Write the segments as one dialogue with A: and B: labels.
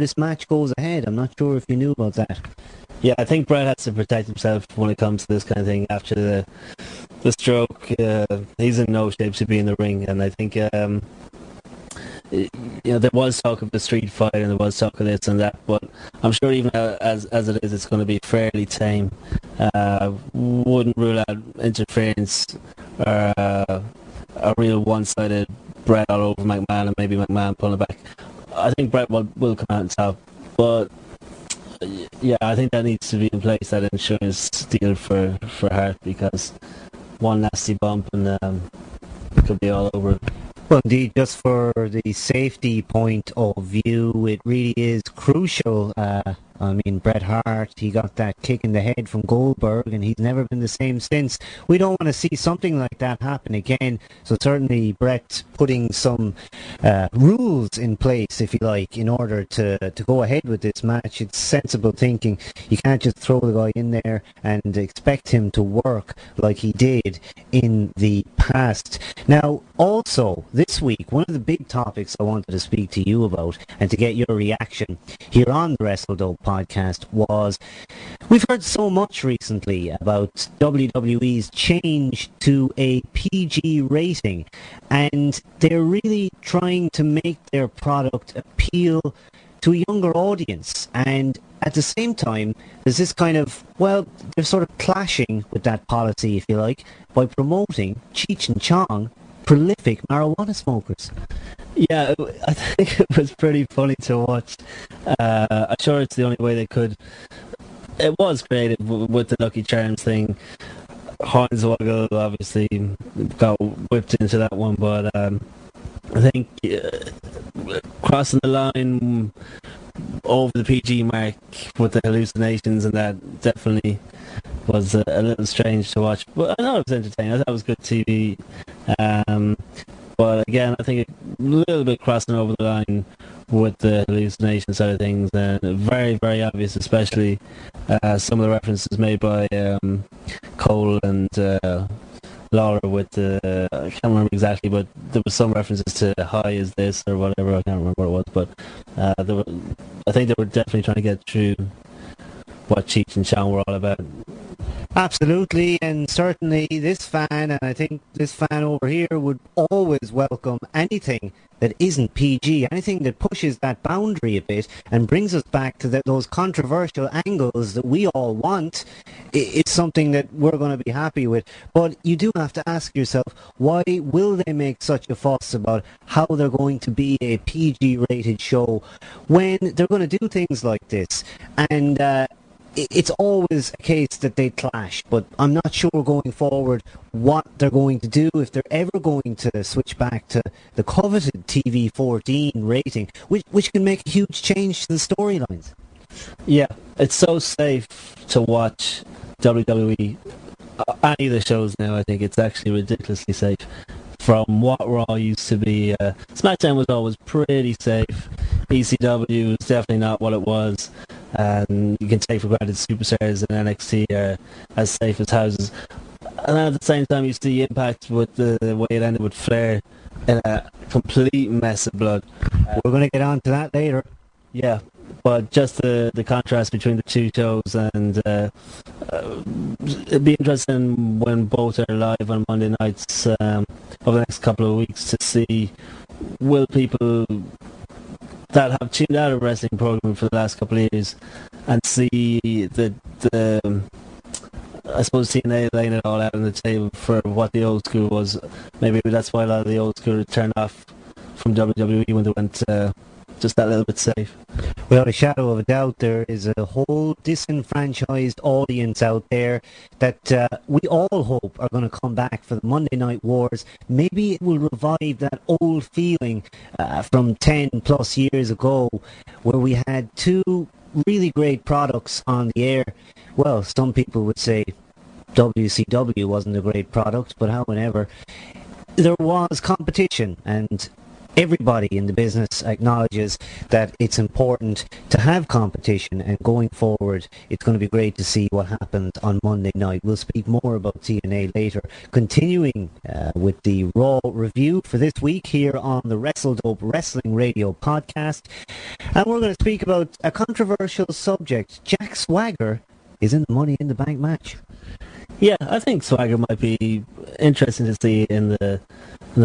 A: this match goes ahead. I'm not sure if you knew about that.
B: Yeah, I think Bret has to protect himself when it comes to this kind of thing. After the stroke, he's in no shape to be in the ring, and I think there was talk of the street fight and there was talk of this and that, but I'm sure even as it is, it's going to be fairly tame. Wouldn't rule out interference or a real one-sided Bret all over McMahon and maybe McMahon pulling back. I think Bret will come out on top, but yeah, I think that needs to be in place, that insurance deal for Hart, because one nasty bump and it could be all over.
A: Well, indeed, just for the safety point of view, it really is crucial. I mean, Bret Hart, he got that kick in the head from Goldberg, and he's never been the same since. We don't want to see something like that happen again, so certainly Bret putting some rules in place, if you like, in order to go ahead with this match. It's sensible thinking. You can't just throw the guy in there and expect him to work like he did in the past. Now, also, this week, one of the big topics I wanted to speak to you about and to get your reaction here on the Wrestledope podcast was, we've heard so much recently about WWE's change to a PG rating, and they're really trying to make their product appeal to a younger audience, and at the same time there's this kind of, well, they're sort of clashing with that policy, if you like, by promoting Cheech and Chong, prolific marijuana smokers.
B: Yeah, I think it was pretty funny to watch. I'm sure it's the only way they could. It was creative with the Lucky Charms thing. Hornswoggle obviously got whipped into that one, but I think crossing the line over the PG mark with the hallucinations and that definitely was a little strange to watch. But I know it was entertaining. I thought it was good TV. But again, I think a little bit crossing over the line with the hallucination side of things, and very, very obvious, especially some of the references made by Cole and Laura with the, I can't remember exactly, but there was some references to high as this or whatever, I can't remember what it was, but I think they were definitely trying to get through what Cheech and Chong were all about.
A: Absolutely, and certainly this fan, and I think this fan over here, would always welcome anything that isn't PG, anything that pushes that boundary a bit and brings us back to those controversial angles that we all want. It's something that we're going to be happy with. But you do have to ask yourself, why will they make such a fuss about how they're going to be a PG-rated show when they're going to do things like this? And it's always a case that they clash, but I'm not sure going forward what they're going to do, if they're ever going to switch back to the coveted TV-14 rating, which can make a huge change to the storylines.
B: Yeah, it's so safe to watch WWE, any of the shows now. I think it's actually ridiculously safe from what Raw used to be. Smackdown was always pretty safe. ECW was definitely not what it was. And you can take for granted superstars in NXT are as safe as houses. And at the same time, you see Impact with the way it ended with Flair in a complete mess of blood.
A: We're going to get on to that later.
B: Yeah, but just the contrast between the two shows, and it'd be interesting when both are live on Monday nights over the next couple of weeks to see, will people that have tuned out of wrestling programming for the last couple of years and see the I suppose TNA laying it all out on the table for what the old school was. Maybe that's why a lot of the old school turned off from WWE when they went just that little bit safe.
A: Without a shadow of a doubt, there is a whole disenfranchised audience out there that we all hope are going to come back for the Monday Night Wars. Maybe it will revive that old feeling from 10 plus years ago, where we had two really great products on the air. Well, some people would say WCW wasn't a great product, but however, there was competition, and everybody in the business acknowledges that it's important to have competition, and going forward it's going to be great to see what happens on Monday night. We'll speak more about TNA later. Continuing with the Raw review for this week here on the Wrestledope Wrestling Radio podcast, and we're going to speak about a controversial subject. Jack Swagger is in the Money in the Bank match.
B: Yeah, I think Swagger might be interesting to see in the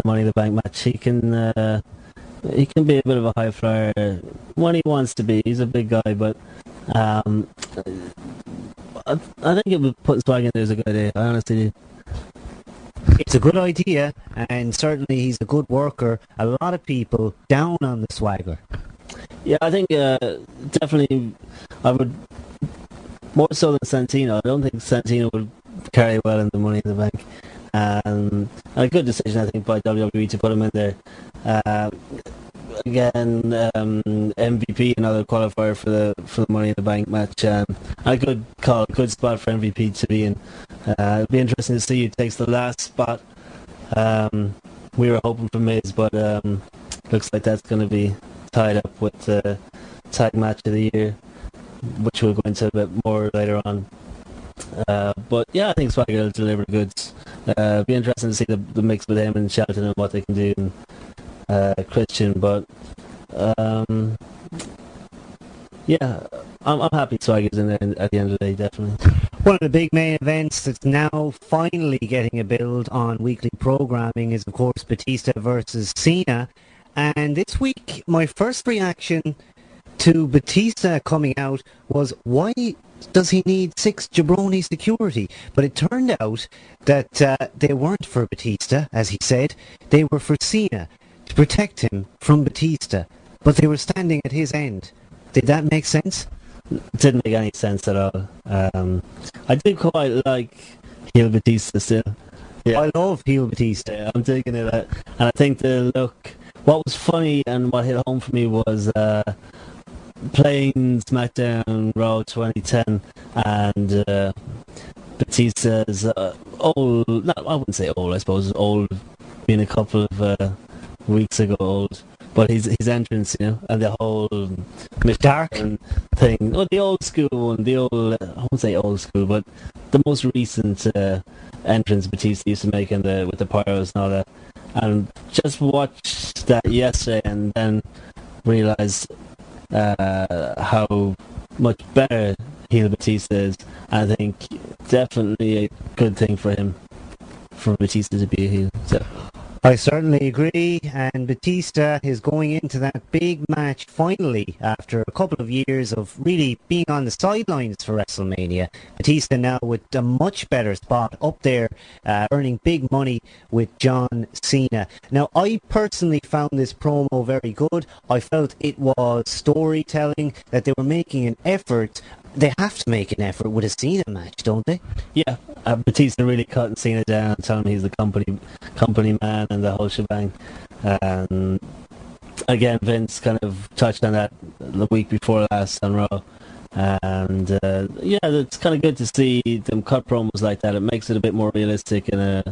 B: Money in the Bank match. He can be a bit of a high flyer when he wants to be. He's a big guy, but I think it would put Swagger in there is a good idea. I honestly do.
A: It's a good idea, and certainly he's a good worker. A lot of people down on the Swagger.
B: Yeah, I think definitely I would, more so than Santino. I don't think Santino would carry well in the Money in the Bank. A good decision, I think, by WWE to put him in there. Again, MVP, another qualifier for the Money in the Bank match. A good call, good spot for MVP to be in. It'll be interesting to see who takes the last spot. We were hoping for Miz, but looks like that's going to be tied up with the tag match of the year, which we'll go into a bit more later on. But yeah, I think Swagger will deliver goods. Be interesting to see the mix with him and Shelton and what they can do, and Christian. But yeah, I'm happy Swagger's in there at the end of the day, definitely.
A: One of the big main events that's now finally getting a build on weekly programming is, of course, Batista versus Cena. And this week, my first reaction to Batista coming out was, why does he need 6 jabroni security? But it turned out that they weren't for Batista, as he said. They were for Cena, to protect him from Batista. But they were standing at his end. Did that make sense?
B: It didn't make any sense at all. I do quite like heel Batista still.
A: Yeah. I love heel Batista.
B: Yeah, I'm digging it. And I think the look... What was funny and what hit home for me was playing Smackdown Raw 2010 and Batista's old, no, I wouldn't say old, I suppose old, being a couple of weeks ago old, but his entrance, you know, and the whole
A: dark
B: thing, well, the old school one, the old, I won't say old school, but the most recent entrance Batista used to make with the pyros and all that. And just watched that yesterday and then realised how much better heel Batista is. I think definitely a good thing for him, for Batista to be a heel. So.
A: I certainly agree, and Batista is going into that big match finally after a couple of years of really being on the sidelines for WrestleMania. Batista now with a much better spot up there, earning big money with John Cena. Now, I personally found this promo very good. I felt it was storytelling, that they were making an effort. They have to make an effort with a Cena match, don't they?
B: Yeah, Batista really cutting Cena down, telling him he's the company man and the whole shebang. Again, Vince kind of touched on that the week before last on Raw. And yeah, it's kind of good to see them cut promos like that. It makes it a bit more realistic, and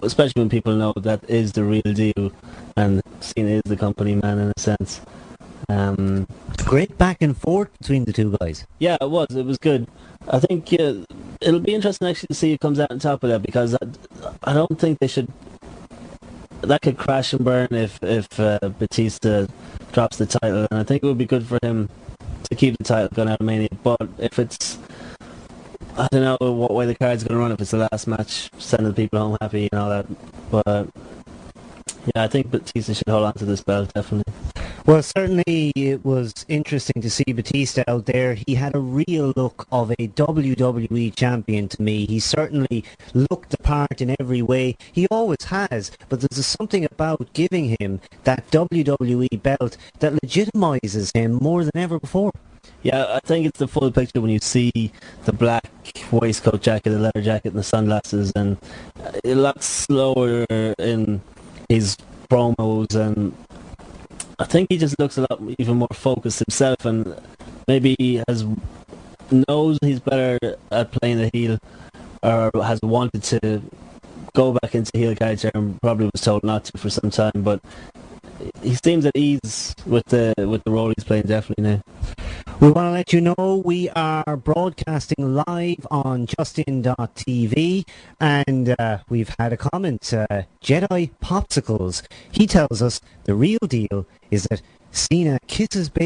B: especially when people know that is the real deal and Cena is the company man in a sense.
A: Great back and forth between the two guys.
B: Yeah, it was good. I think it'll be interesting actually to see who comes out on top of that, because I don't think they should. That could crash and burn if Batista drops the title, and I think it would be good for him to keep the title going out of Mania. But if it's, I don't know what way the card's going to run. If it's the last match, sending the people home happy and all that. But yeah, I think Batista should hold on to this belt, definitely.
A: Well, certainly it was interesting to see Batista out there. He had a real look of a WWE champion to me. He certainly looked the part in every way. He always has, but there's something about giving him that WWE belt that legitimizes him more than ever before.
B: Yeah, I think it's the full picture when you see the black waistcoat jacket, the leather jacket and the sunglasses, and a lot slower in his promos, and I think he just looks a lot even more focused himself, and maybe he knows he's better at playing the heel, or has wanted to go back into heel character and probably was told not to for some time, but he seems at ease with the role he's playing, definitely now.
A: We want to let you know we are broadcasting live on justin.tv, and we've had a comment, Jedi Popsicles. He tells us the real deal is that Cena kisses baby